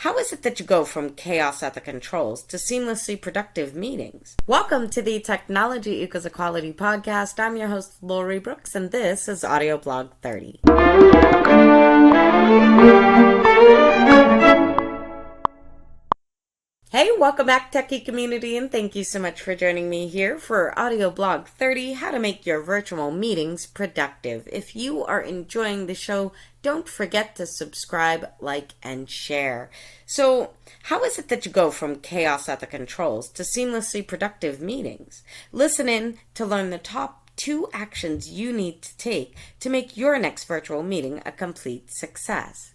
How is it that you go from chaos at the controls to seamlessly productive meetings? Welcome to the Technology Equals Equality podcast. I'm your host, Lori Brooks, and this is Audio Blog 30. Hey, welcome back, Techie community, and thank you so much for joining me here for Audio Blog 30, How to Make Your Virtual Meetings Productive. If you are enjoying the show, don't forget to subscribe, like, and share. So, how is it that you go from chaos at the controls to seamlessly productive meetings? Listen in to learn the top 2 actions you need to take to make your next virtual meeting a complete success.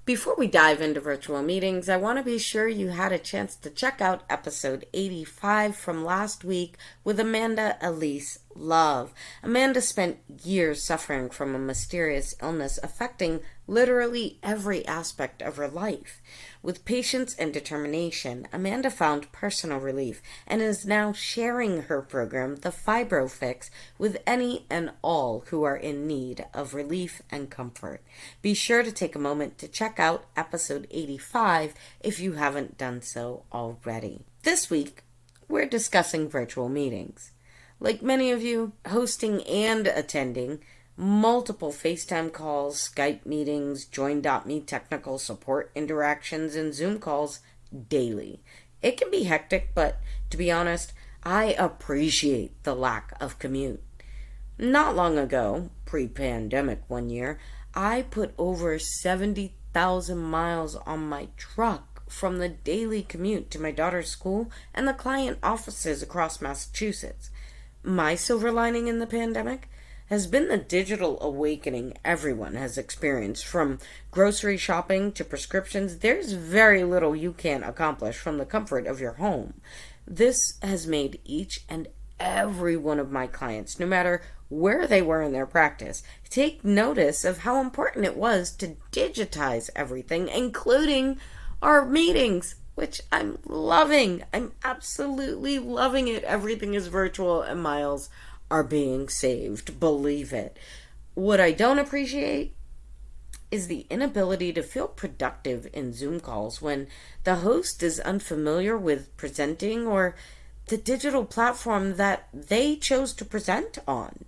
Before we dive into virtual meetings, I want to be sure you had a chance to check out episode 85 from last week with Amanda Elise Love. Amanda spent years suffering from a mysterious illness affecting literally every aspect of her life. With patience and determination, Amanda found personal relief and is now sharing her program, The Fibro Fix, with any and all who are in need of relief and comfort. Be sure to take a moment to check out episode 85 if you haven't done so already. This week, we're discussing virtual meetings. Like many of you, hosting and attending multiple FaceTime calls, Skype meetings, Join.me technical support interactions, and Zoom calls daily. It can be hectic, but to be honest, I appreciate the lack of commute. Not long ago, pre-pandemic one year, I put over 70,000 miles on my truck from the daily commute to my daughter's school and the client offices across Massachusetts. My silver lining in the pandemic has been the digital awakening everyone has experienced. From grocery shopping to prescriptions, there's very little you can't accomplish from the comfort of your home. This has made each and every one of my clients, no matter where they were in their practice, take notice of how important it was to digitize everything, including our meetings, which I'm loving. I'm absolutely loving it. Everything is virtual and miles are being saved. Believe it. What I don't appreciate is the inability to feel productive in Zoom calls when the host is unfamiliar with presenting or the digital platform that they chose to present on.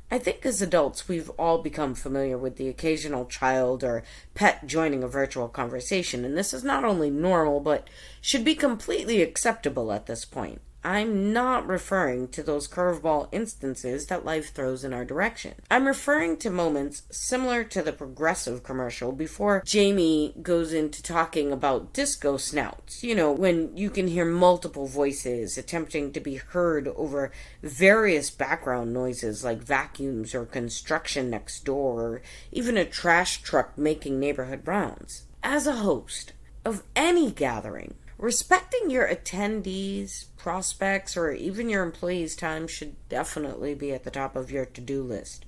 I think as adults, we've all become familiar with the occasional child or pet joining a virtual conversation, and this is not only normal, but should be completely acceptable at this point. I'm not referring to those curveball instances that life throws in our direction. I'm referring to moments similar to the Progressive commercial before Jamie goes into talking about disco snouts. You know, when you can hear multiple voices attempting to be heard over various background noises like vacuums or construction next door, or even a trash truck making neighborhood rounds. As a host of any gathering, respecting your attendees, prospects, or even your employees' time should definitely be at the top of your to-do list.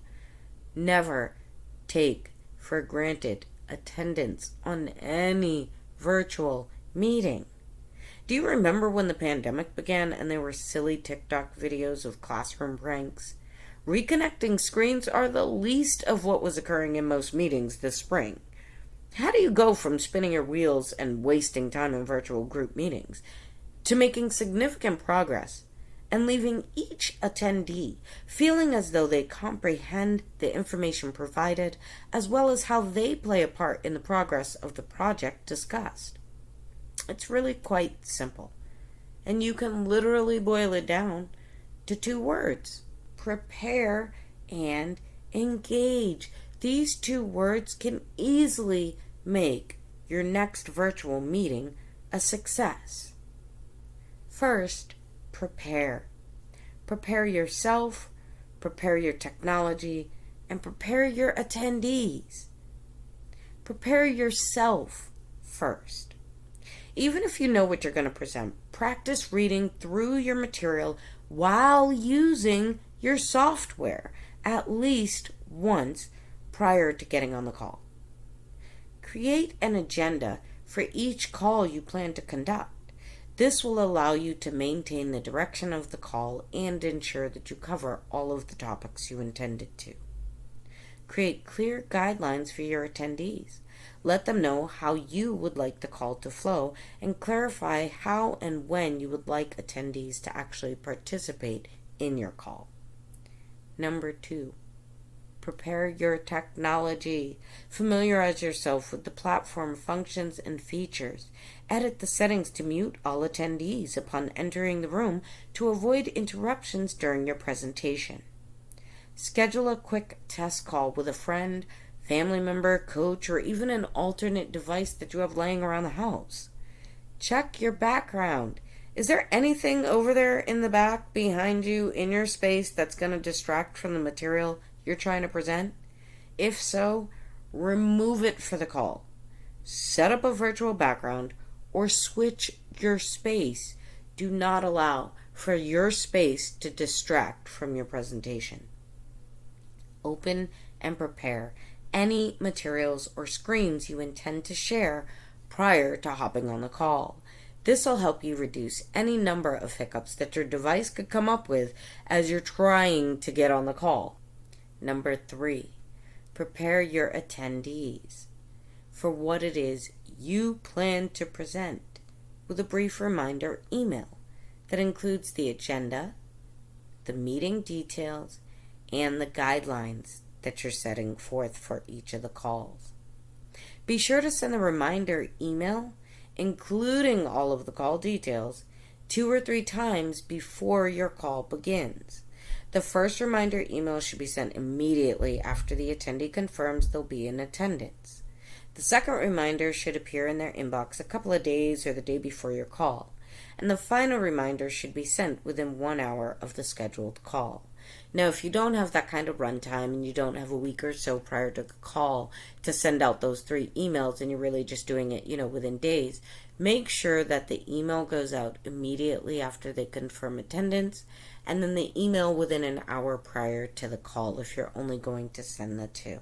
Never take for granted attendance on any virtual meeting. Do you remember when the pandemic began and there were silly TikTok videos of classroom pranks? Reconnecting screens are the least of what was occurring in most meetings this spring. How do you go from spinning your wheels and wasting time in virtual group meetings to making significant progress and leaving each attendee feeling as though they comprehend the information provided as well as how they play a part in the progress of the project discussed? It's really quite simple, and you can literally boil it down to 2 words: prepare and engage. These 2 words can easily make your next virtual meeting a success. First, prepare. Prepare yourself, prepare your technology, and prepare your attendees. Prepare yourself first. Even if you know what you're going to present, practice reading through your material while using your software at least once prior to getting on the call. Create an agenda for each call you plan to conduct. This will allow you to maintain the direction of the call and ensure that you cover all of the topics you intended to. Create clear guidelines for your attendees. Let them know how you would like the call to flow and clarify how and when you would like attendees to actually participate in your call. Number 2, prepare your technology. Familiarize yourself with the platform functions and features. Edit the settings to mute all attendees upon entering the room to avoid interruptions during your presentation. Schedule a quick test call with a friend, family member, coach, or even an alternate device that you have laying around the house. Check your background. Is there anything over there in the back behind you in your space that's going to distract from the material you're trying to present? If so, remove it for the call. Set up a virtual background or switch your space. Do not allow for your space to distract from your presentation. Open and prepare any materials or screens you intend to share prior to hopping on the call. This will help you reduce any number of hiccups that your device could come up with as you're trying to get on the call. Number 3, prepare your attendees for what it is you plan to present with a brief reminder email that includes the agenda, the meeting details, and the guidelines that you're setting forth for each of the calls. Be sure to send a reminder email, including all of the call details, 2 or 3 times before your call begins. The first reminder email should be sent immediately after the attendee confirms they'll be in attendance. The second reminder should appear in their inbox a couple of days or the day before your call, and the final reminder should be sent within 1 hour of the scheduled call. Now, if you don't have that kind of runtime and you don't have a week or so prior to the call to send out those 3 emails and you're really just doing it, within days, make sure that the email goes out immediately after they confirm attendance, and then the email within an hour prior to the call if you're only going to send the 2.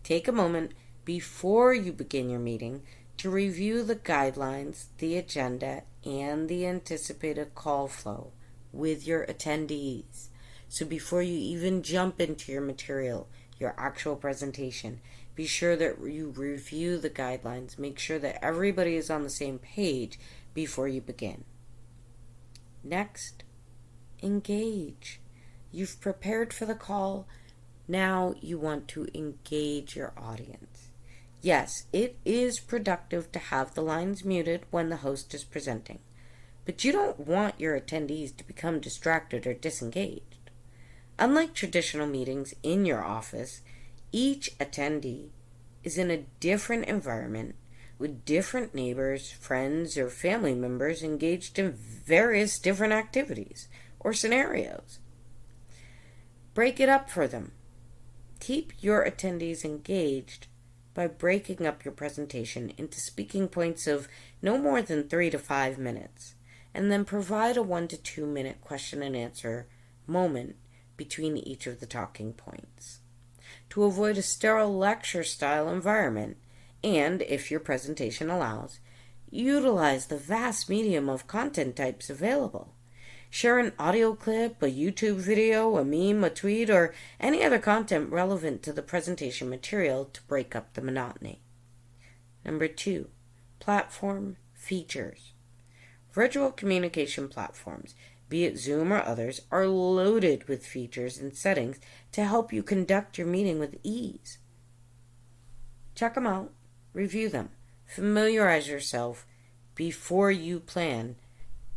Take a moment before you begin your meeting to review the guidelines, the agenda, and the anticipated call flow with your attendees. So before you even jump into your material, your actual presentation, be sure that you review the guidelines. Make sure that everybody is on the same page before you begin. Next, engage. You've prepared for the call. Now you want to engage your audience. Yes, it is productive to have the lines muted when the host is presenting, but you don't want your attendees to become distracted or disengaged. Unlike traditional meetings in your office, each attendee is in a different environment with different neighbors, friends, or family members engaged in various different activities or scenarios. Break it up for them. Keep your attendees engaged by breaking up your presentation into speaking points of no more than 3 to 5 minutes, and then provide a 1 to 2 minute question and answer moment between each of the talking points. To avoid a sterile lecture style environment, and if your presentation allows, utilize the vast medium of content types available. Share an audio clip, a YouTube video, a meme, a tweet, or any other content relevant to the presentation material to break up the monotony. Number 2, platform features. Virtual communication platforms, be it Zoom or others, are loaded with features and settings to help you conduct your meeting with ease. Check them out, review them, familiarize yourself before you plan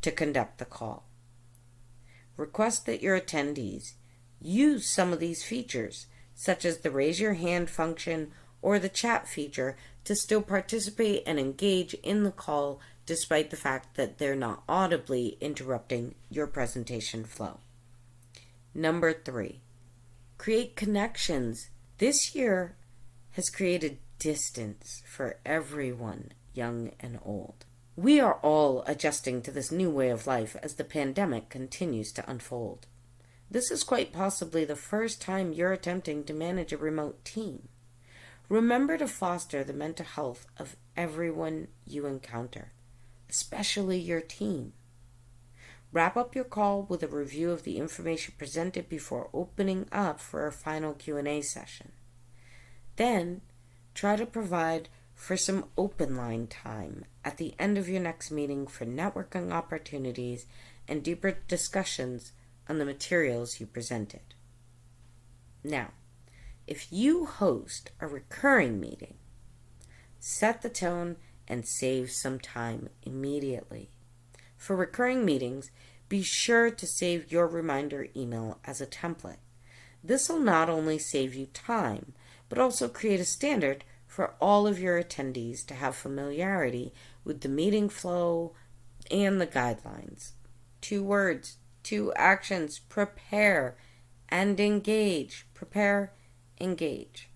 to conduct the call. Request that your attendees use some of these features, such as the raise your hand function or the chat feature, to still participate and engage in the call despite the fact that they're not audibly interrupting your presentation flow. Number 3, create connections. This year has created distance for everyone, young and old. We are all adjusting to this new way of life as the pandemic continues to unfold. This is quite possibly the first time you're attempting to manage a remote team. Remember to foster the mental health of everyone you encounter, especially your team. Wrap up your call with a review of the information presented before opening up for a final Q&A session. Then, try to provide for some open line time at the end of your next meeting for networking opportunities and deeper discussions on the materials you presented. Now, if you host a recurring meeting, set the tone and save some time immediately. For recurring meetings, be sure to save your reminder email as a template. This will not only save you time, but also create a standard for all of your attendees to have familiarity with the meeting flow and the guidelines. 2 words, 2 actions: prepare and engage. Prepare, engage.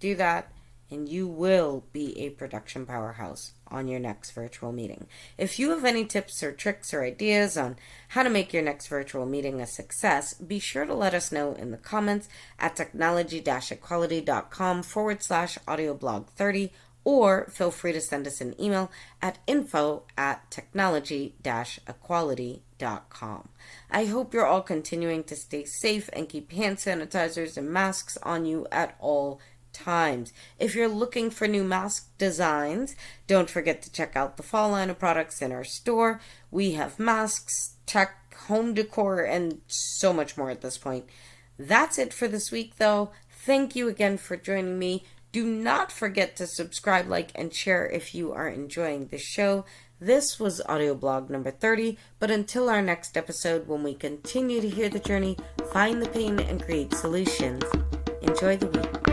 Do that, and you will be a production powerhouse on your next virtual meeting. If you have any tips or tricks or ideas on how to make your next virtual meeting a success, be sure to let us know in the comments at technology-equality.com/audioblog30, or feel free to send us an email at info@technology-equality.com. I hope you're all continuing to stay safe and keep hand sanitizers and masks on you at all times. If you're looking for new mask designs, don't forget to check out the fall line of products in our store. We have masks, tech, home decor, and so much more at this point. That's it for this week, though. Thank you again for joining me. Do not forget to subscribe, like, and share if you are enjoying the show. This was audio blog number 30, but until our next episode, when we continue to hear the journey, find the pain, and create solutions, enjoy the week.